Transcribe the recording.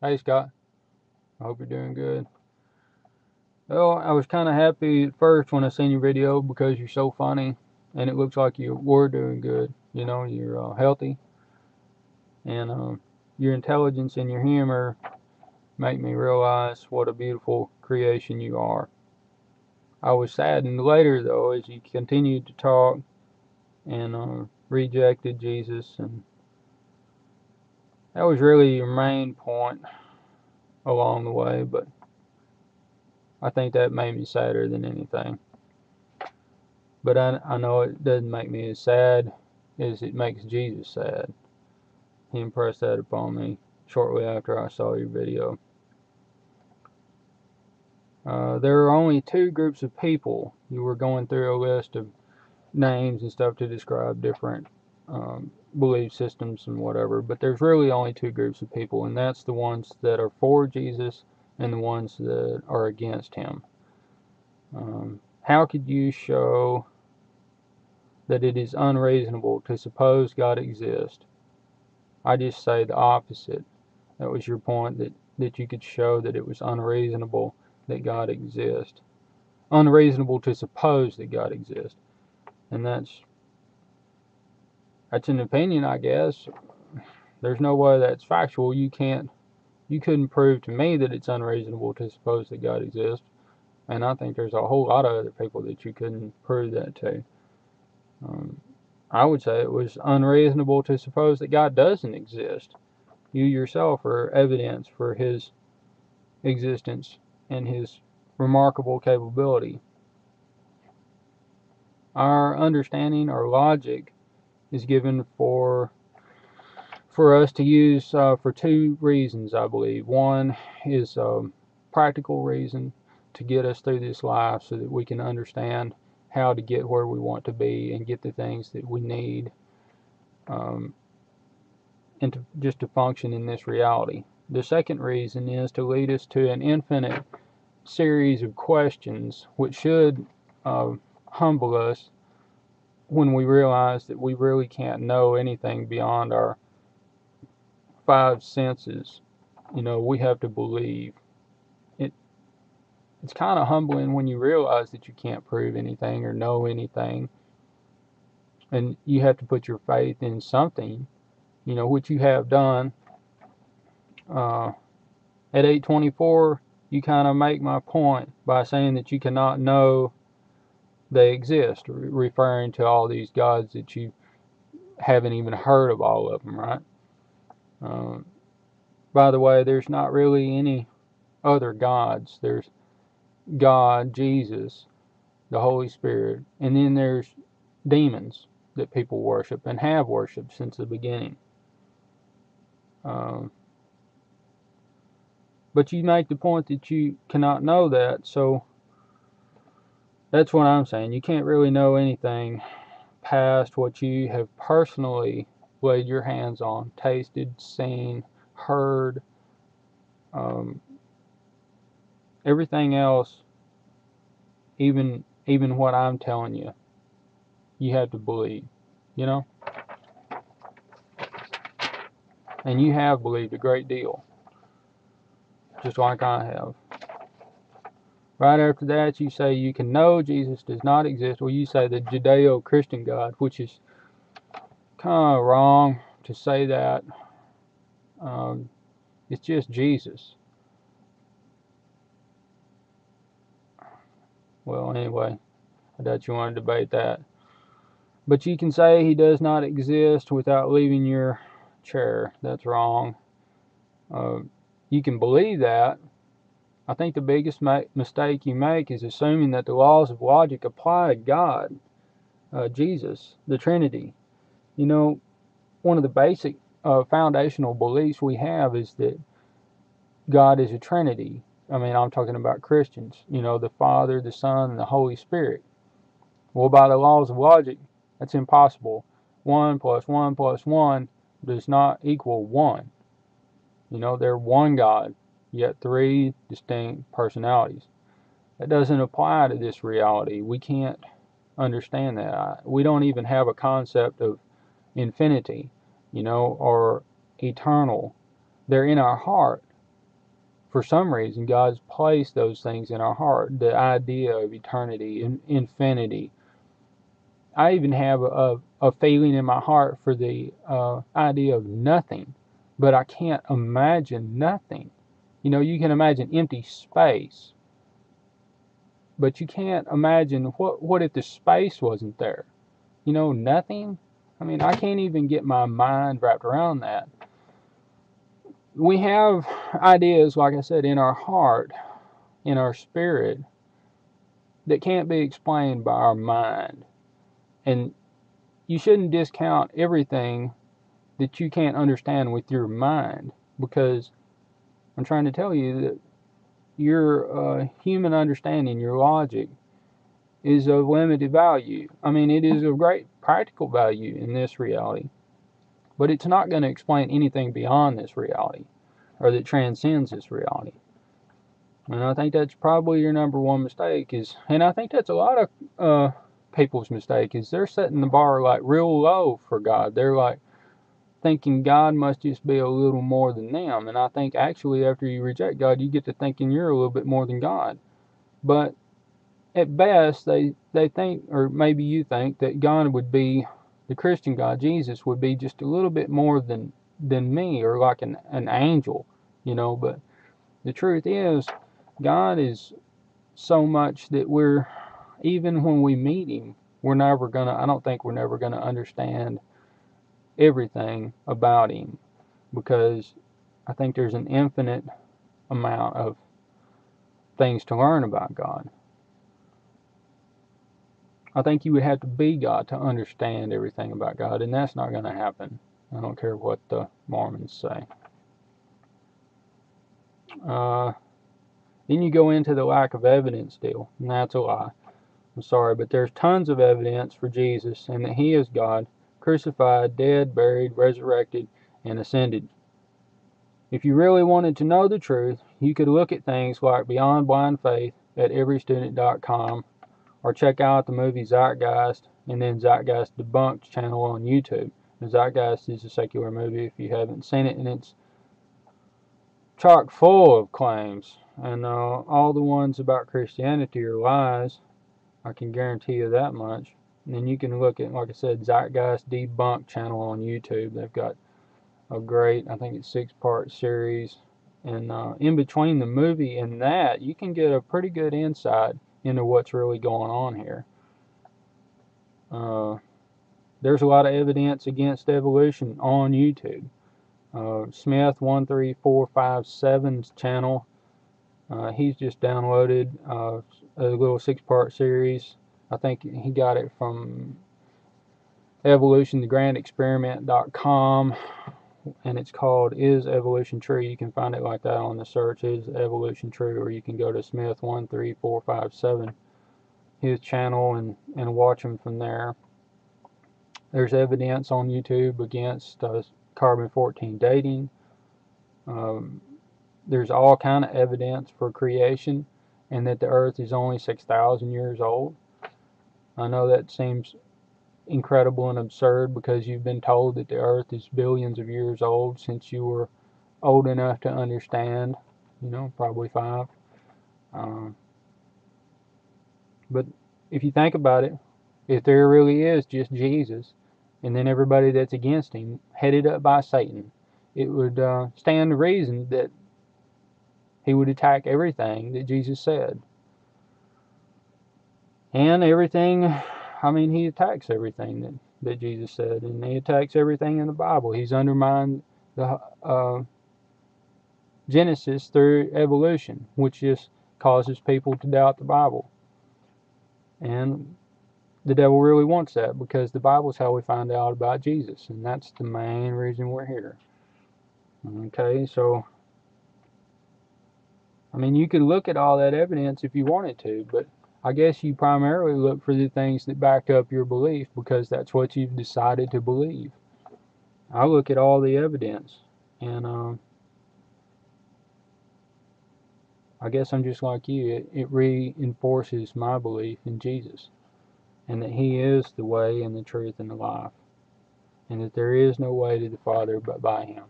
Hey Scott, I hope you're doing good. Well, I was kind of happy at first when I seen your video because you're so funny and it looks like you were doing good. You're healthy and your intelligence and your humor make me realize what a beautiful creation you are. I was saddened later though as you continued to talk and rejected Jesus, and that was really your main point along the way, but I think that made me sadder than anything. But I know it doesn't make me as sad as it makes Jesus sad. He impressed that upon me shortly after I saw your video. There are only two groups of people. You were going through a list of names and stuff to describe different belief systems and whatever, but there's really only two groups of people, and that's the ones that are for Jesus and the ones that are against him. How could you show that it is unreasonable to suppose God exists? I just say the opposite. That was your point, that you could show that it was unreasonable that God exists. Unreasonable to suppose that God exists. And that's an opinion, I guess. There's no way that's factual. You couldn't prove to me that it's unreasonable to suppose that God exists. And I think there's a whole lot of other people that you couldn't prove that to. I would say it was unreasonable to suppose that God doesn't exist. You yourself are evidence for his existence and his remarkable capability. Our understanding, our logic, is given for us to use for two reasons, I believe. One is a practical reason to get us through this life so that we can understand how to get where we want to be and get the things that we need, um, and just to function in this reality. The second reason is to lead us to an infinite series of questions which should uh, humble us when we realize that we really can't know anything beyond our five senses. We have to believe. It, it's kind of humbling when you realize that you can't prove anything or know anything, and you have to put your faith in something, which you have done. Uh, at 824, you kind of make my point by saying that you cannot know they exist, referring to all these gods that you haven't even heard of all of them, right? Um, by the way, there's not really any other gods. There's God, Jesus, the Holy Spirit, and then there's demons that people worship and have worshipped since the beginning. Um, but you make the point that you cannot know that, so that's what I'm saying. You can't really know anything past what you have personally laid your hands on, tasted, seen, heard. Um, Everything else, even what I'm telling you, you have to believe, you know? And you have believed a great deal, just like I have. Right after that, you say you can know Jesus does not exist. Well, you say the Judeo-Christian God, which is kind of wrong to say that. Um, it's just Jesus. Well, anyway, I doubt you want to debate that. But you can say he does not exist without leaving your chair. That's wrong. Uh, you can believe that. I think the biggest mistake you make is assuming that the laws of logic apply to God, Jesus, the Trinity. You know, one of the basic foundational beliefs we have is that God is a Trinity. I mean, I'm talking about Christians. The Father, the Son, and the Holy Spirit. Well, by the laws of logic, that's impossible. 1 plus 1 plus 1 does not equal 1. They're one God, yet three distinct personalities. That doesn't apply to this reality. We can't understand that. We don't even have a concept of infinity, or eternal. They're in our heart, for some reason, God's placed those things in our heart. The idea of eternity and infinity. I even have a feeling in my heart for the idea of nothing, but I can't imagine nothing. You know, you can imagine empty space, but you can't imagine what if the space wasn't there? You know, nothing. I mean, I can't even get my mind wrapped around that. We have ideas, like I said, in our heart, in our spirit, that can't be explained by our mind. And you shouldn't discount everything that you can't understand with your mind, because I'm trying to tell you that your human understanding, your logic, is of limited value. I mean, it is of great practical value in this reality, but it's not going to explain anything beyond this reality or that transcends this reality. And I think that's probably your number one mistake and I think that's a lot of people's mistake, is they're setting the bar like real low for God. They're like thinking God must just be a little more than them. And I think actually after you reject God, you get to thinking you're a little bit more than God. But at best, they think, or maybe you think, that God would be, the Christian God, Jesus, would be just a little bit more than me, or like an angel, you know. But the truth is, God is so much that even when we meet Him, I don't think we're never gonna understand everything about Him, because I think there's an infinite amount of things to learn about God. I think you would have to be God to understand everything about God, and that's not going to happen. I don't care what the Mormons say. Then you go into the lack of evidence deal, and that's a lie. I'm sorry, but there's tons of evidence for Jesus and that He is God, crucified, dead, buried, resurrected, and ascended. If you really wanted to know the truth, you could look at things like Beyond Blind Faith at everystudent.com, or check out the movie Zeitgeist and then Zeitgeist Debunked channel on YouTube. The Zeitgeist is a secular movie if you haven't seen it, and it's chock full of claims, and all the ones about Christianity are lies. I can guarantee you that much. And then you can look at, like I said, Zeitgeist Debunked channel on YouTube. They've got a great, I think it's 6-part series, and in between the movie and that, you can get a pretty good insight into what's really going on here. There's a lot of evidence against evolution on YouTube. Smith 13457's channel, he's just downloaded a little 6-part series. I think he got it from evolutionthegrandexperiment.com, and it's called Is Evolution True? You can find it like that on the search, Is Evolution True? Or you can go to Smith 13457, his channel, and watch him from there. There's evidence on YouTube against carbon-14 dating. There's all kind of evidence for creation and that the earth is only 6,000 years old. I know that seems incredible and absurd because you've been told that the earth is billions of years old since you were old enough to understand, you know, probably 5. But if you think about it, if there really is just Jesus and then everybody that's against Him headed up by Satan, it would stand to reason that He would attack everything that Jesus said. And everything, I mean, He attacks everything that Jesus said, and He attacks everything in the Bible. He's undermined the Genesis through evolution, which just causes people to doubt the Bible. And the devil really wants that, because the Bible is how we find out about Jesus, and that's the main reason we're here. Okay, so I mean, you could look at all that evidence if you wanted to, but I guess you primarily look for the things that back up your belief, because that's what you've decided to believe. I look at all the evidence, and I guess I'm just like you. It reinforces my belief in Jesus, and that He is the way and the truth and the life, and that there is no way to the Father but by Him.